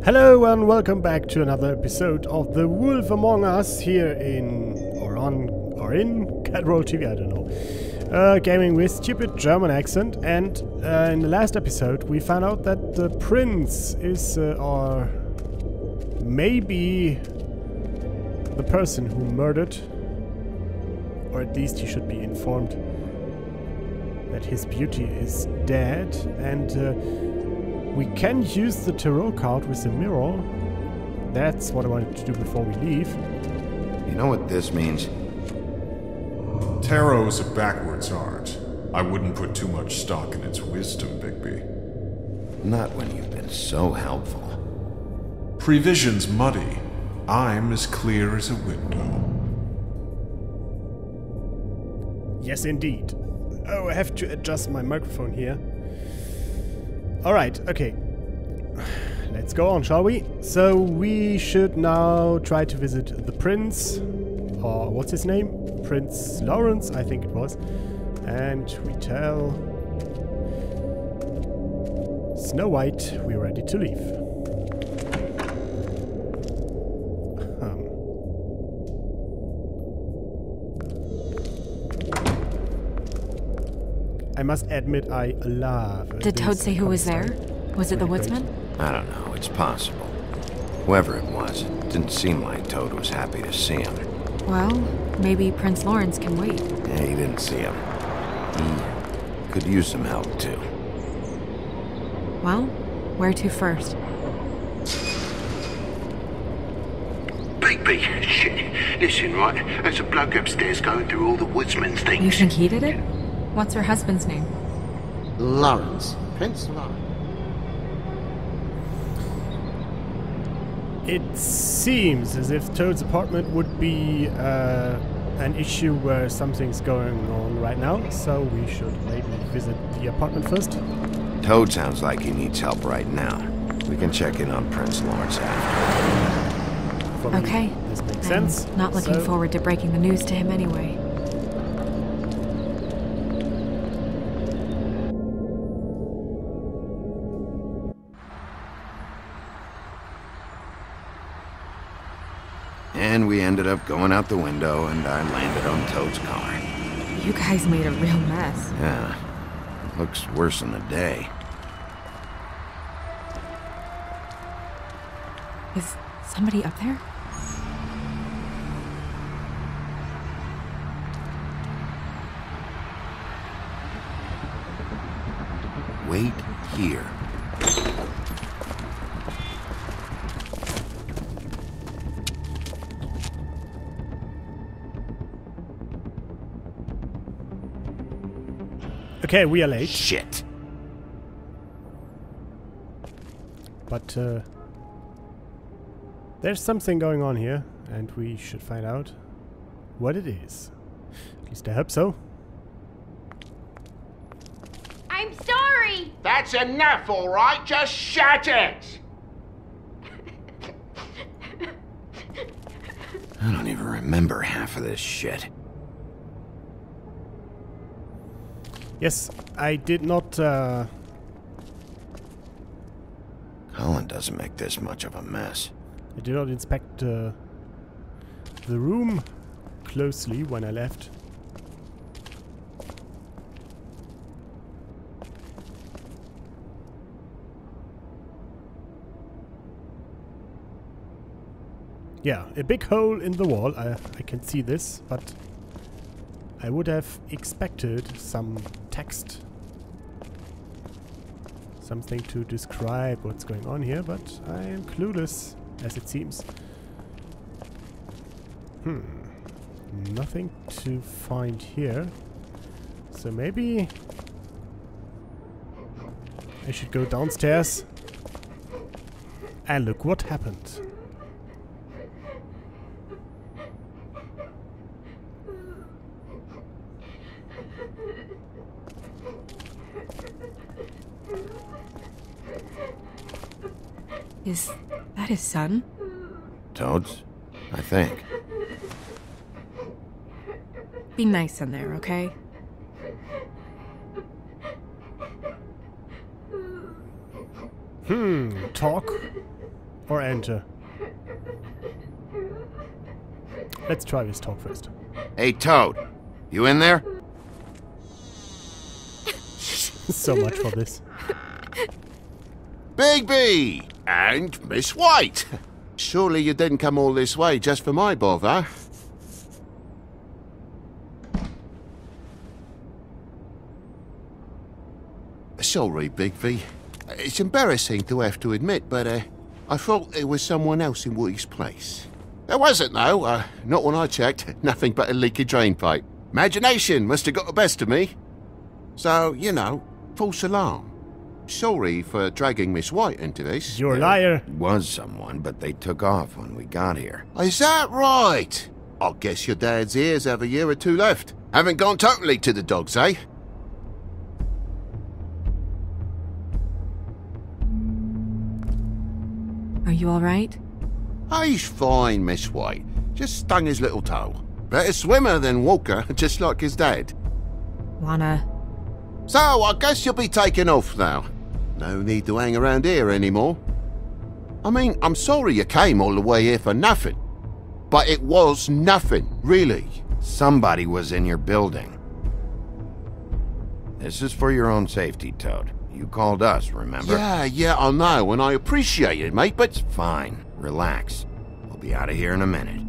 Hello and welcome back to another episode of The Wolf Among Us here in Cat Roll TV, I don't know. Gaming with stupid German accent, and in the last episode we found out that the prince is or maybe the person who murdered, or at least he should be informed that his beauty is dead, and we can use the tarot card with the mirror. That's what I wanted to do before we leave. You know what this means? Tarot is a backwards art. I wouldn't put too much stock in its wisdom, Bigby. Not when you've been so helpful. Prevision's muddy. I'm as clear as a window. Yes, indeed. Oh, I have to adjust my microphone here. Alright, okay. Let's go on, shall we? So we should now try to visit the prince, or what's his name? Prince Lawrence, I think it was. And we tell Snow White we're ready to leave. I must admit I love... Did Toad say who was there? Was it the woodsman? I don't know, it's possible. Whoever it was, it didn't seem like Toad was happy to see him. Well, maybe Prince Lawrence can wait. Yeah, he didn't see him. He could use some help, too. Well, where to first? Big shit. Listen, right? There's a bloke upstairs going through all the woodsman's things. You think he did it? What's her husband's name? Lawrence. Prince Lawrence. It seems as if Toad's apartment would be an issue where something's going on right now, so we should maybe visit the apartment first. Toad sounds like he needs help right now. We can check in on Prince Lawrence after. For me, Okay. this makes I'm sense. not looking So, forward to breaking the news to him anyway. And we ended up going out the window, and I landed on Toad's car. You guys made a real mess. Yeah, looks worse than the day. Is somebody up there? Wait here. Okay, we are late. Shit. But there's something going on here, and we should find out what it is. At least I hope so. I'm sorry! That's enough, all right? Just shut it! I don't even remember half of this shit. Yes, I did not... Colin doesn't make this much of a mess. I did not inspect the room closely when I left. Yeah, a big hole in the wall. I can see this, but I would have expected some text. Something to describe what's going on here, but I am clueless, as it seems. Nothing to find here. So maybe I should go downstairs and look what happened. Is that his son? Toad's? I think. Be nice in there, okay? Talk Or enter. Let's try this talk first. Hey, Toad. You in there? So much for this. Bigby! And Miss White! Surely you didn't come all this way just for my bother? Sorry, Bigby. It's embarrassing to have to admit, but I thought there was someone else in Woody's place. There wasn't, though. Not when I checked. Nothing but a leaky drain pipe. Imagination must have got the best of me. So, you know, false alarm. Sorry for dragging Miss White into this. You're a liar. Was someone, but they took off when we got here. Is that right? I guess your dad's ears have a year or two left. Haven't gone totally to the dogs, eh? Are you alright? He's fine, Miss White. Just stung his little toe. Better swimmer than walker, just like his dad. Lana. So, I guess you'll be taking off now. No need to hang around here anymore. I mean, I'm sorry you came all the way here for nothing. But it was nothing, really. Somebody was in your building. This is for your own safety, Toad. You called us, remember? Yeah, I know, and I appreciate it, mate, but... Fine. Relax. We'll be out of here in a minute.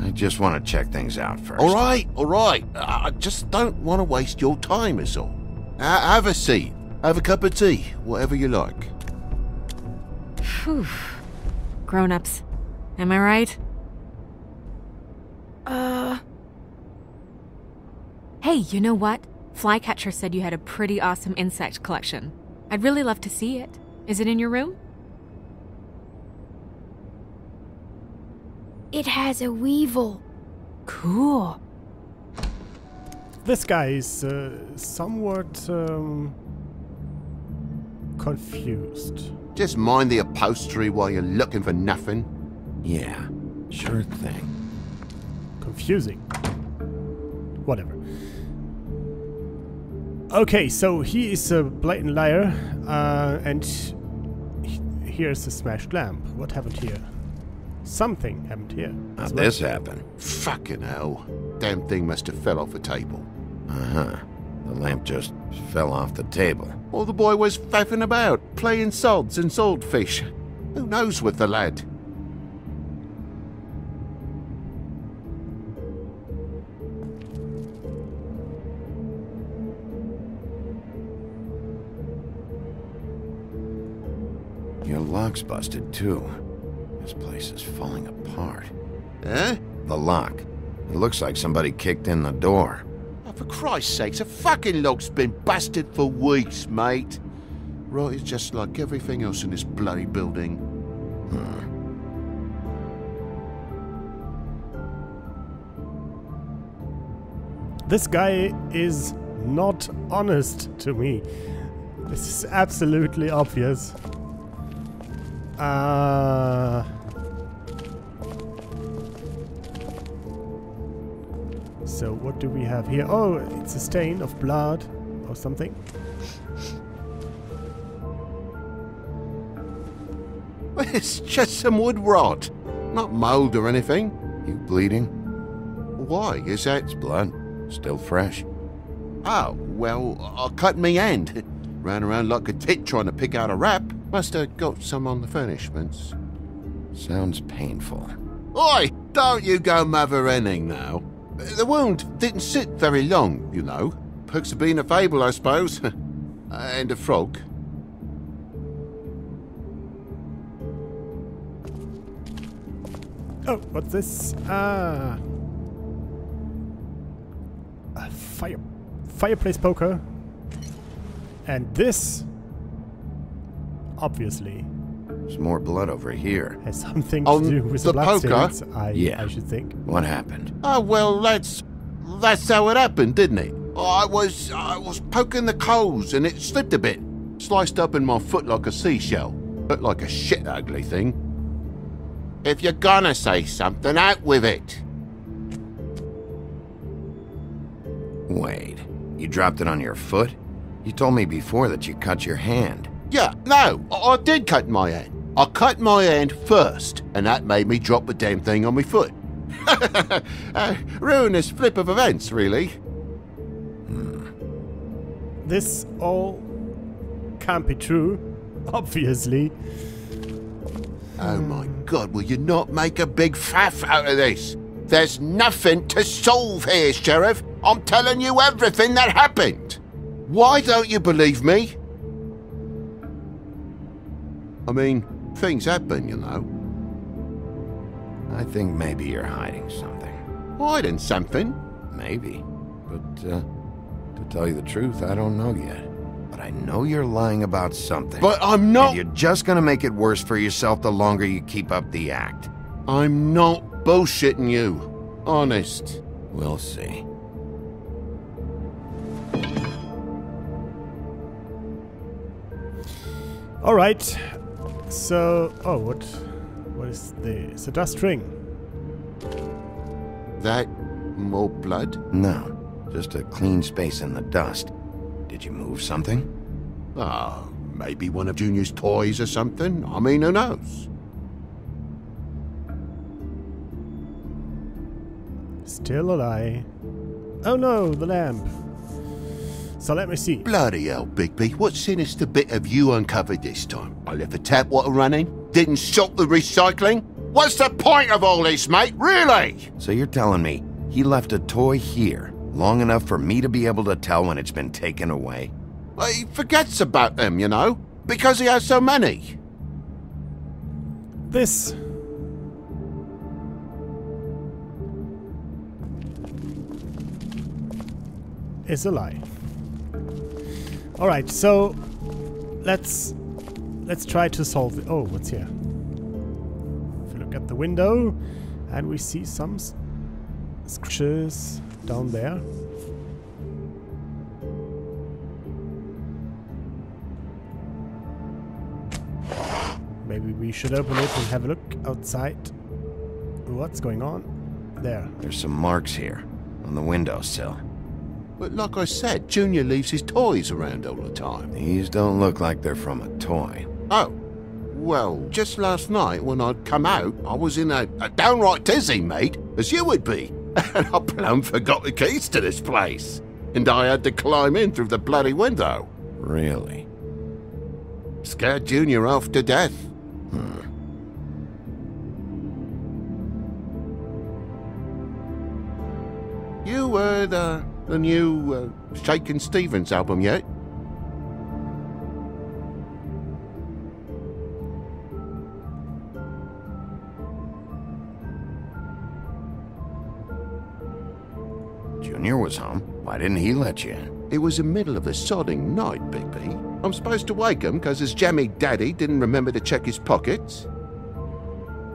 I just want to check things out first. All right. I just don't want to waste your time, is all. Have a seat. Have a cup of tea. Whatever you like. Phew. Grown-ups. Am I right? Hey, you know what? Flycatcher said you had a pretty awesome insect collection. I'd really love to see it. Is it in your room? It has a weevil. Cool. This guy is somewhat confused. Just mind the upholstery while you're looking for nothing. Yeah, sure thing. Confusing. Whatever. Okay, so he is a blatant liar, and here's a smashed lamp. What happened here? Something happened here. How'd this happen? Fucking hell. Damn thing must have fell off a table. Uh-huh. The lamp just fell off the table. Or the boy was faffing about, playing sods and swordfish. Who knows with the lad? Your lock's busted, too. This place is falling apart. Eh? The lock. It looks like somebody kicked in the door. Oh, for Christ's sakes, a fucking lock's been busted for weeks, mate. Right, it's just like everything else in this bloody building. This guy is not honest to me. This is absolutely obvious. So what do we have here? Oh, it's a stain of blood or something. It's just some wood rot. Not mold or anything. You bleeding? Why? Is that... It's blood. Still fresh. Oh, well, I cut me hand. Ran around like a tit trying to pick out a wrap. Must have got some on the furnishments. Sounds painful. Oi! Don't you go mother-henning now. The wound didn't sit very long, you know. Perks of being a fable, I suppose. And a frog. Oh, what's this? A fireplace poker. And this, obviously, There's more blood over here. has something to do with the the poker? bloodstains, I Yeah. should think. What happened? Oh, well, that's how it happened, didn't it? I was poking the coals and it slipped a bit. Sliced up in my foot like a seashell. Looked like a shit ugly thing. If you're gonna say something, out with it. Wait, you dropped it on your foot? You told me before that you cut your hand. Yeah, no, I did cut my hand. I cut my hand first, and that made me drop the damn thing on my foot. Ruinous flip of events, really. This all can't be true, obviously. Oh my God, will you not make a big faff out of this? There's nothing to solve here, Sheriff. I'm telling you everything that happened. Why don't you believe me? I mean, things happen, you know. I think maybe you're hiding something. Hiding something? Maybe. But, to tell you the truth, I don't know yet. But I know you're lying about something. But I'm not... And you're just gonna make it worse for yourself the longer you keep up the act. I'm not bullshitting you. Honest. We'll see. Alright. So... Oh, what is this? A dust ring. That... more blood? No. Just a clean space in the dust. Did you move something? Oh, maybe one of Junior's toys or something. I mean, who knows? Still a lie. Oh no, the lamp. So let me see. Bloody hell, Bigby. What sinister bit have you uncovered this time? I left the tap water running? Didn't stop the recycling? What's the point of all this, mate? Really? So you're telling me he left a toy here long enough for me to be able to tell when it's been taken away? He forgets about them, you know, because he has so many. This... is a lie. Alright, so... Let's try to solve it. Oh, what's here? If we look at the window, and we see some scratches down there. Maybe we should open it and have a look outside. What's going on? There. There's some marks here on the windowsill. But like I said, Junior leaves his toys around all the time. These don't look like they're from a toy. Oh. Well, just last night when I'd come out, I was in a downright tizzy, mate, as you would be. And I plumb forgot the keys to this place. And I had to climb in through the bloody window. Really? Scared Junior off to death. You heard the new Shakin' Stevens album yet? Junior was home. Why didn't he let you in? It was the middle of a sodding night, Bigby. I'm supposed to wake him because his jammy daddy didn't remember to check his pockets.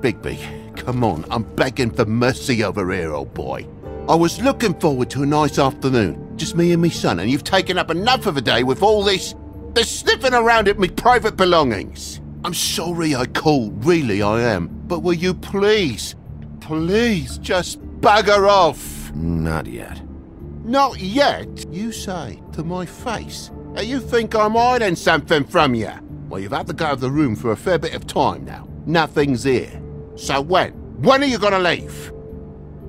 Bigby, come on, I'm begging for mercy over here, old boy. I was looking forward to a nice afternoon, just me and me son, and you've taken up enough of a day with all this sniffing around at me private belongings. I'm sorry I called, really I am, but will you please just bugger off? Not yet. Not yet, you say, to my face. You think I'm hiding something from you? Well, you've had to go out of the room for a fair bit of time now. Nothing's here. So when? When are you gonna leave?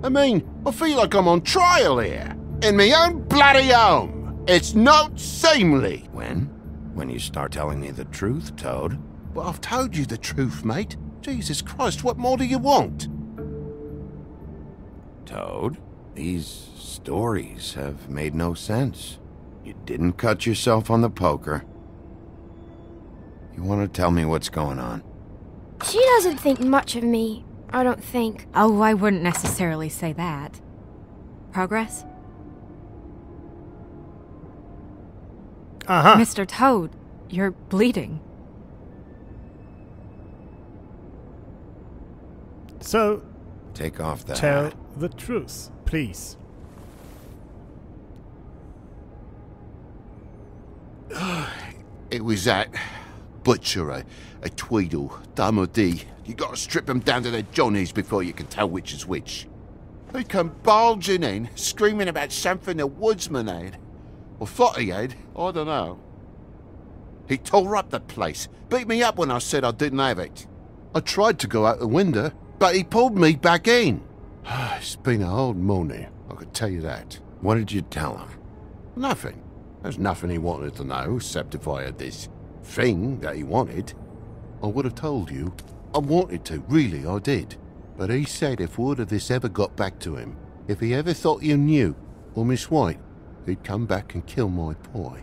I mean, I feel like I'm on trial here. In my own bloody home. It's not seemly. When? When you start telling me the truth, Toad? But I've told you the truth, mate. Jesus Christ, what more do you want? Toad, these stories have made no sense. You didn't cut yourself on the poker. You want to tell me what's going on? She doesn't think much of me, I don't think. Oh, I wouldn't necessarily say that. Progress? Uh-huh. Mr. Toad, you're bleeding. So, Take off that tell hat. the truth, please. It was that butcher, a Tweedle, Dum or D. You gotta strip them down to their johnnies before you can tell which is which. They come bulging in, screaming about something the woodsman had. Or thought he had, I don't know. He tore up the place, beat me up when I said I didn't have it. I tried to go out the window, but he pulled me back in. It's been a hard morning, I could tell you that. What did you tell him? Nothing. There's nothing he wanted to know, except if I had this thing that he wanted. I would have told you. I wanted to, really, I did. But he said if word of this ever got back to him, if he ever thought you knew, or Miss White, he'd come back and kill my boy.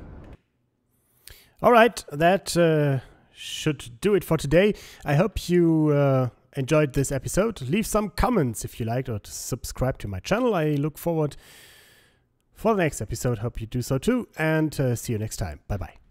Alright, that should do it for today. I hope you enjoyed this episode. Leave some comments if you liked, or subscribe to my channel. I look forward for the next episode. Hope you do so too, and see you next time. Bye bye.